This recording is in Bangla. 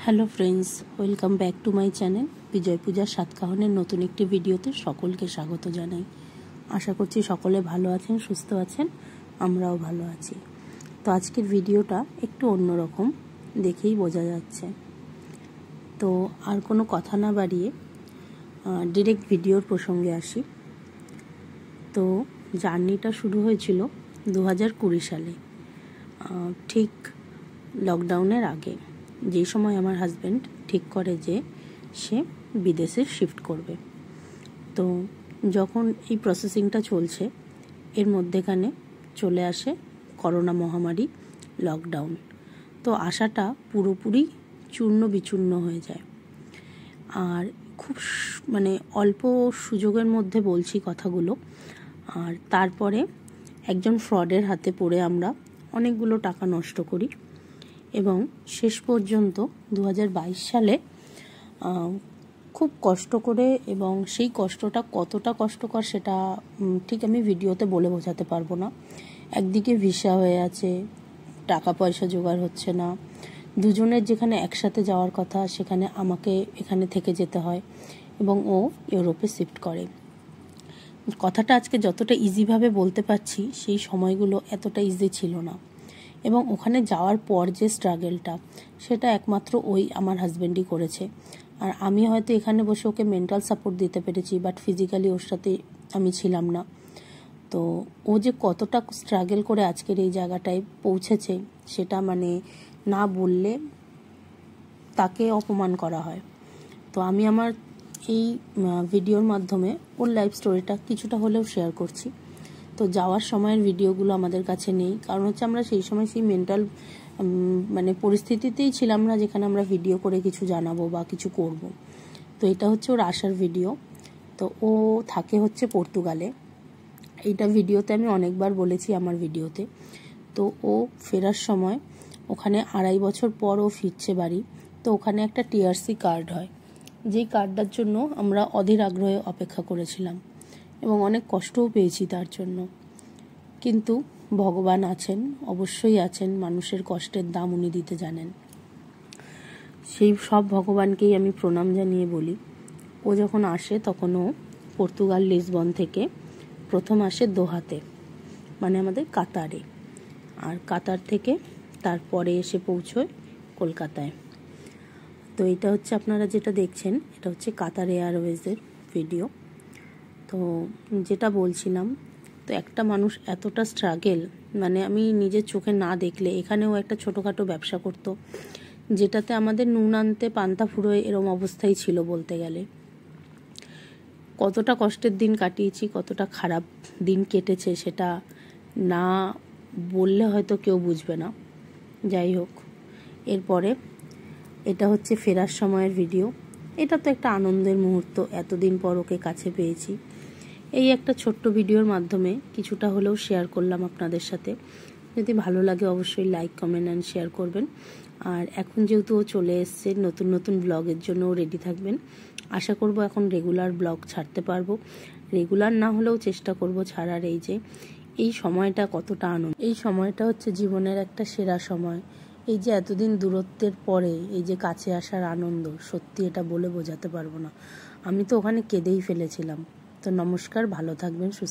Hello friends, welcome back to my channel. বিজয় পূজার সাতকাহনের নতুন একটি ভিডিওতে সকলকে স্বাগত জানাই। আশা করছি সকলে ভালো আছেন, সুস্থ আছেন, আমরাও ভালো আছি। তো আজকের ভিডিওটা একটু অন্যরকম, দেখেই বোঝা যাচ্ছে। তো আর কোনো কথা না বাড়িয়ে ডিরেক্ট ভিডিওর প্রসঙ্গে আসি। তো জার্নিটা শুরু হয়েছিল 2020 সালে, ঠিক লকডাউনের আগে, যেই সময় আমার হাজব্যান্ড ঠিক করে যে সে বিদেশে শিফট করবে। তো যখন এই প্রসেসিংটা চলছে, এর মধ্যেখানে চলে আসে করোনা মহামারী, লকডাউন। তো আশাটা পুরোপুরি চূর্ণ বিচূর্ণ হয়ে যায়। আর খুব অল্প সুযোগের মধ্যে বলছি কথাগুলো। আর তারপরে একজন ফ্রডের হাতে পড়ে আমরা অনেকগুলো টাকা নষ্ট করি এবং শেষ পর্যন্ত 2022 সালে খুব কষ্ট করে, এবং সেই কষ্টটা কতটা কষ্টকর সেটা ঠিক আমি ভিডিওতে বলে বোঝাতে পারবো না। একদিকে ভিসা হয়ে আছে, টাকা পয়সা জোগাড় হচ্ছে না, দুজনের যেখানে একসাথে যাওয়ার কথা সেখানে আমাকে এখানে থেকে যেতে হয় এবং ও ইউরোপে শিফট করে। কথাটা আজকে যতটা ইজিভাবে বলতে পারছি, সেই সময়গুলো এতটা ইজি ছিল না। এবং ওখানে যাওয়ার পর যে স্ট্রাগলটা, সেটা একমাত্র ওই আমার হাজব্যান্ডই করেছে। আর আমি হয়তো এখানে বসে ওকে মেন্টাল সাপোর্ট দিতে পেরেছি, বাট ফিজিক্যালি ওর সাথে আমি ছিলাম না। তো ও যে কতটা স্ট্রাগল করে আজকের এই জায়গাটায় পৌঁছেছে, সেটা না বললে তাকে অপমান করা হয়। তো আমি আমার এই ভিডিওর মাধ্যমে ওর লাইফ স্টোরিটা কিছুটা হলেও শেয়ার করছি। তো যাওয়ার সময়ের ভিডিওগুলো আমাদের কাছে নেই, কারণ হচ্ছে আমরা সেই সময় সেই মেন্টাল পরিস্থিতিতেই ছিলাম না যেখানে আমরা ভিডিও করে কিছু জানাবো বা কিছু করব। তো এটা হচ্ছে ওর আসার ভিডিও। তো ও থাকে হচ্ছে পর্তুগালে। এইটা ভিডিওতে আমি অনেকবার বলেছি আমার ভিডিওতে। তো ও ফেরার সময় ওখানে 2.5 বছর পর ও ফিরছে বাড়ি। তো ওখানে একটা টিআরসি কার্ড হয়, যেই কার্ডটার জন্য আমরা অধীর আগ্রহে অপেক্ষা করেছিলাম এবং অনেক কষ্টও পেয়েছি তার জন্য। কিন্তু ভগবান আছেন, অবশ্যই আছেন, মানুষের কষ্টের দাম উনি দিতে জানেন। সেই সব ভগবানকেই আমি প্রণাম জানিয়ে বলি, ও যখন আসে তখন ও পর্তুগাল লিসবন থেকে প্রথম আসে দোহাতে, আমাদের কাতারে। আর কাতার থেকে তারপরে এসে পৌঁছয় কলকাতায়। তো এটা হচ্ছে আপনারা যেটা দেখছেন, এটা হচ্ছে কাতার এয়ারওয়েজের ভিডিও। তো যেটা বলছিলাম, তো একটা মানুষ এতটা স্ট্রাগল, আমি নিজের চোখে না দেখলে, এখানেও একটা ছোটোখাটো ব্যবসা করতো, যেটাতে আমাদের নুন আনতে পান্তা ফুরোয় এরম অবস্থাই ছিল বলতে গেলে। কতটা কষ্টের দিন কাটিয়েছি, কতটা খারাপ দিন কেটেছে, সেটা না বললে হয়তো কেউ বুঝবে না। যাই হোক, এরপরে এটা হচ্ছে ফেরার সময়ের ভিডিও। এটা তো একটা আনন্দের মুহূর্ত, এতদিন পর ওকে কাছে পেয়েছি। এই একটা ছোট্ট ভিডিওর মাধ্যমে কিছুটা হলেও শেয়ার করলাম আপনাদের সাথে। যদি ভালো লাগে অবশ্যই লাইক, কমেন্ট অ্যান্ড শেয়ার করবেন। আর এখন যেহেতু ও চলে এসছে, নতুন নতুন ব্লগের জন্য রেডি থাকবেন। আশা করব এখন রেগুলার ব্লগ ছাড়তে পারবো। রেগুলার না হলেও চেষ্টা করব ছাড়ার। এই সময়টা কতটা আনন্দ, এই সময়টা হচ্ছে জীবনের একটা সেরা সময়। এই যে এতদিন দূরত্বের পরে এই যে কাছে আসার আনন্দ, সত্যি এটা বলে বোঝাতে পারবো না। আমি তো ওখানে কেঁদেই ফেলেছিলাম। তো নমস্কার, ভালো থাকবেন, সুস্থ।